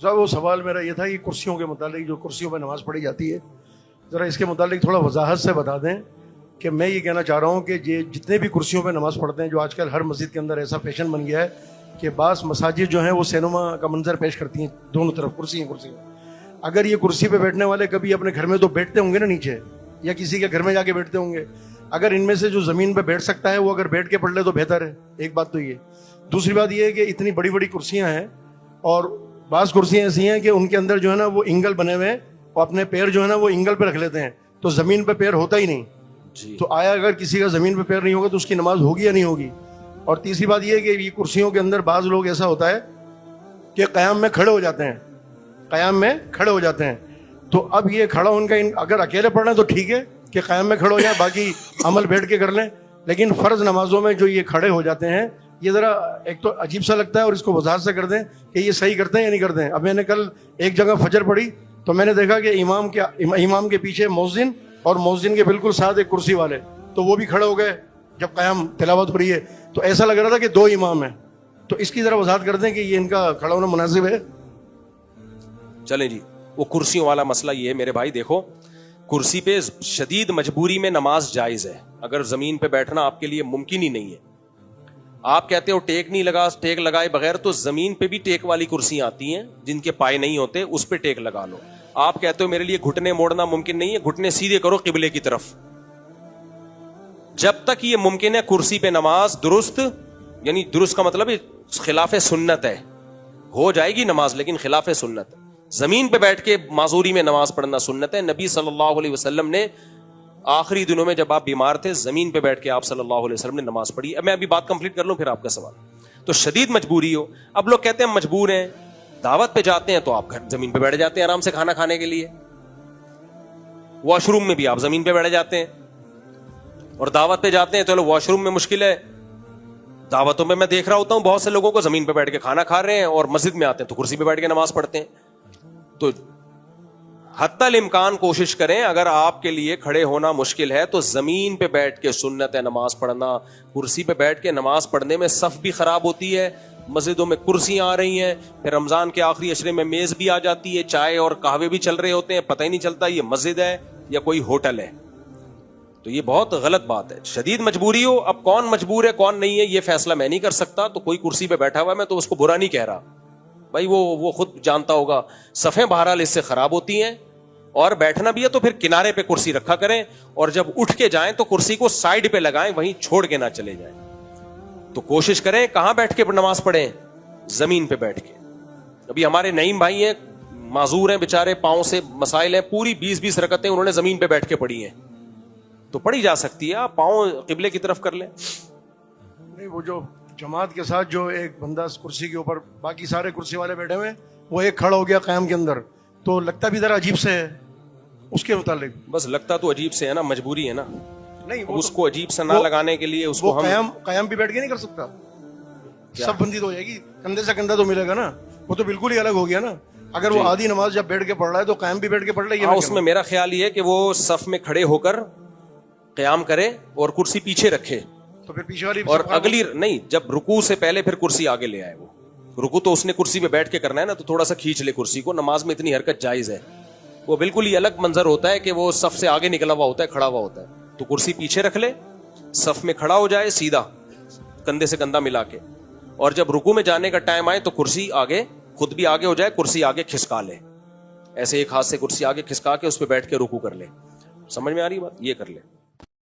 صاحب وہ سوال میرا یہ تھا کہ کرسیوں کے متعلق، جو کرسیوں پہ نماز پڑھی جاتی ہے، ذرا اس کے متعلق تھوڑا وضاحت سے بتا دیں کہ میں یہ کہنا چاہ رہا ہوں کہ یہ جتنے بھی کرسیوں پہ نماز پڑھتے ہیں، جو آج کل ہر مسجد کے اندر ایسا فیشن بن گیا ہے کہ بعض مساجد جو ہیں وہ سینما کا منظر پیش کرتی ہیں، دونوں طرف کرسی ہیں کرسی ہیں۔ اگر یہ کرسی پہ بیٹھنے والے کبھی اپنے گھر میں تو بیٹھتے ہوں گے نا نیچے، یا کسی کے گھر میں جا کے بیٹھتے ہوں گے، اگر ان میں سے جو زمین پہ بیٹھ سکتا ہے وہ اگر بیٹھ کے پڑھ لے تو بہتر ہے۔ ایک بات تو یہ، دوسری بات یہ ہے کہ اتنی بڑی بڑی کرسیاں ہیں اور بعض کرسیاں ایسی ہیں کہ ان کے اندر جو ہے نا وہ انگل بنے ہوئے ہیں اور اپنے پیر جو ہے نا وہ انگل پہ رکھ لیتے ہیں، تو زمین پہ پیر ہوتا ہی نہیں جی۔ تو آیا اگر کسی کا زمین پہ پیر نہیں ہوگا تو اس کی نماز ہوگی یا نہیں ہوگی؟ اور تیسری بات یہ ہے کہ یہ کرسیوں کے اندر بعض لوگ ایسا ہوتا ہے کہ قیام میں کھڑے ہو جاتے ہیں، قیام میں کھڑے ہو جاتے ہیں، تو اب یہ کھڑا ان کا اگر اکیلے پڑھنا تو ٹھیک ہے کہ قیام میں کھڑے ہو جائیں، باقی عمل بیٹھ کے کر لیں، لیکن فرض نمازوں میں جو یہ کھڑے ہو جاتے ہیں یہ ذرا ایک تو عجیب سا لگتا ہے، اور اس کو وضاحت سے کر دیں کہ یہ صحیح کرتے ہیں یا نہیں کرتے ہیں۔ اب میں نے کل ایک جگہ فجر پڑھی تو میں نے دیکھا کہ امام کے پیچھے مؤذن اور مؤذن کے بالکل ساتھ ایک کرسی والے، تو وہ بھی کھڑے ہو گئے جب قیام تلاوت ہو رہی ہے، تو ایسا لگ رہا تھا کہ دو امام ہیں۔ تو اس کی ذرا وضاحت کر دیں کہ یہ ان کا کھڑا ہونا مناسب ہے؟ چلیں جی، وہ کرسیوں والا مسئلہ یہ ہے میرے بھائی، دیکھو کرسی پہ شدید مجبوری میں نماز جائز ہے، اگر زمین پہ بیٹھنا آپ کے لیے ممکن ہی نہیں ہے، آپ کہتے ہو ٹیک نہیں لگا، ٹیک لگائے بغیر، تو زمین پہ بھی ٹیک والی کرسیاں آتی ہیں جن کے پائے نہیں ہوتے، اس پہ ٹیک لگا لو۔ آپ کہتے ہو میرے لیے گھٹنے موڑنا ممکن نہیں ہے، گھٹنے سیدھے کرو قبلے کی طرف۔ جب تک یہ ممکن ہے کرسی پہ نماز درست، یعنی درست کا مطلب خلاف سنت ہے، ہو جائے گی نماز لیکن خلاف سنت۔ زمین پہ بیٹھ کے معذوری میں نماز پڑھنا سنت ہے۔ نبی صلی اللہ علیہ وسلم نے آخری دنوں میں جب آپ بیمار تھے زمین پہ بیٹھ کے آپ صلی اللہ علیہ وسلم نے نماز پڑھی۔ اب میں ابھی بات کمپلیٹ کر لوں پھر آپ کا سوال۔ تو شدید مجبوری ہو، اب لوگ کہتے ہیں مجبور ہیں، دعوت پہ جاتے ہیں تو آپ گھر زمین پہ بیٹھ جاتے ہیں آرام سے کھانا کھانے کے لیے، واش روم میں بھی آپ زمین پہ بیٹھ جاتے ہیں، اور دعوت پہ جاتے ہیں تو واش روم میں مشکل ہے، دعوتوں میں دیکھ رہا ہوتا ہوں بہت سے لوگوں کو زمین پہ بیٹھ کے کھانا کھا رہے ہیں، اور مسجد میں آتے ہیں تو کرسی پہ بیٹھ کے نماز پڑھتے ہیں۔ تو حتی الامکان کوشش کریں، اگر آپ کے لیے کھڑے ہونا مشکل ہے تو زمین پہ بیٹھ کے سنت ہے نماز پڑھنا۔ کرسی پہ بیٹھ کے نماز پڑھنے میں صف بھی خراب ہوتی ہے، مسجدوں میں کرسیاں آ رہی ہیں، پھر رمضان کے آخری عشرے میں میز بھی آ جاتی ہے، چائے اور قہوے بھی چل رہے ہوتے ہیں، پتہ ہی نہیں چلتا یہ مسجد ہے یا کوئی ہوٹل ہے۔ تو یہ بہت غلط بات ہے۔ شدید مجبوری ہو، اب کون مجبور ہے کون نہیں ہے یہ فیصلہ میں نہیں کر سکتا، تو کوئی کرسی پہ بیٹھا ہوا ہے میں تو اس کو برا نہیں کہہ رہا بھائی، وہ خود جانتا ہوگا۔ صفیں بہرحال اس سے خراب ہوتی ہیں، اور بیٹھنا بھی ہے تو پھر کنارے پہ کرسی رکھا کریں، اور جب اٹھ کے جائیں تو کرسی کو سائڈ پہ لگائیں، وہیں چھوڑ کے نہ چلے جائیں۔ تو کوشش کریں کہاں بیٹھ کے نماز پڑھیں؟ زمین پہ بیٹھ کے۔ ابھی ہمارے نعیم بھائی ہیں، معذور ہیں بےچارے، پاؤں سے مسائل ہیں، پوری 20 رکعتیں انہوں نے زمین پہ بیٹھ کے پڑھی ہیں، تو پڑھی جا سکتی ہے، آپ پاؤں قبلے کی طرف کر لیں۔ نہیں، وہ جو جماعت کے ساتھ جو ایک بندہ کرسی کے اوپر، باقی سارے کرسی والے بیٹھے ہوئے، وہ ایک کھڑا ہو گیا قیام کے اندر، تو لگتا بھی ذرا عجیب سے ہے اس کے متعلق۔ بس لگتا تو عجیب سے ہے نا، مجبوری ہے نا، نہیں اس کو عجیب سے نہ لگانے کے لیے اس کو قیام بھی بیٹھ کے نہیں کر سکتا، سب بندی تو ہو جائے گی، کندھے سے کندھا تو ملے گا نا، وہ تو بالکل ہی الگ ہو گیا نا۔ اگر وہ آدھی نماز جب بیٹھ کے پڑھ رہا ہے تو قیام بھی بیٹھ کے پڑھ لے۔ اس میں میرا خیال یہ ہے کہ وہ صف میں کھڑے ہو کر قیام کرے اور کرسی پیچھے رکھے، تو پھر پیچھے والی، اور اگلی نہیں، جب رکوع سے پہلے پھر کرسی آگے لے آئے۔ وہ رکوع تو اس نے کرسی پہ بیٹھ کے کرنا ہے نا، تو تھوڑا سا کھینچ لے کرسی کو، نماز میں اتنی حرکت جائز ہے۔ وہ بالکل ہی الگ منظر ہوتا ہے کہ وہ صف سے آگے نکلا ہوا ہوتا ہے، کھڑا ہوا ہوتا ہے، تو کرسی پیچھے رکھ لے، صف میں کھڑا ہو جائے سیدھا کندھے سے کندھا ملا کے، اور جب رکوع میں جانے کا ٹائم آئے تو کرسی آگے، خود بھی آگے ہو جائے، کرسی آگے کھسکا لے، ایسے ایک ہاتھ سے کرسی آگے کھسکا کے اس پہ بیٹھ کے رکوع کر لے۔ سمجھ میں آ رہی بات؟ یہ کر لے۔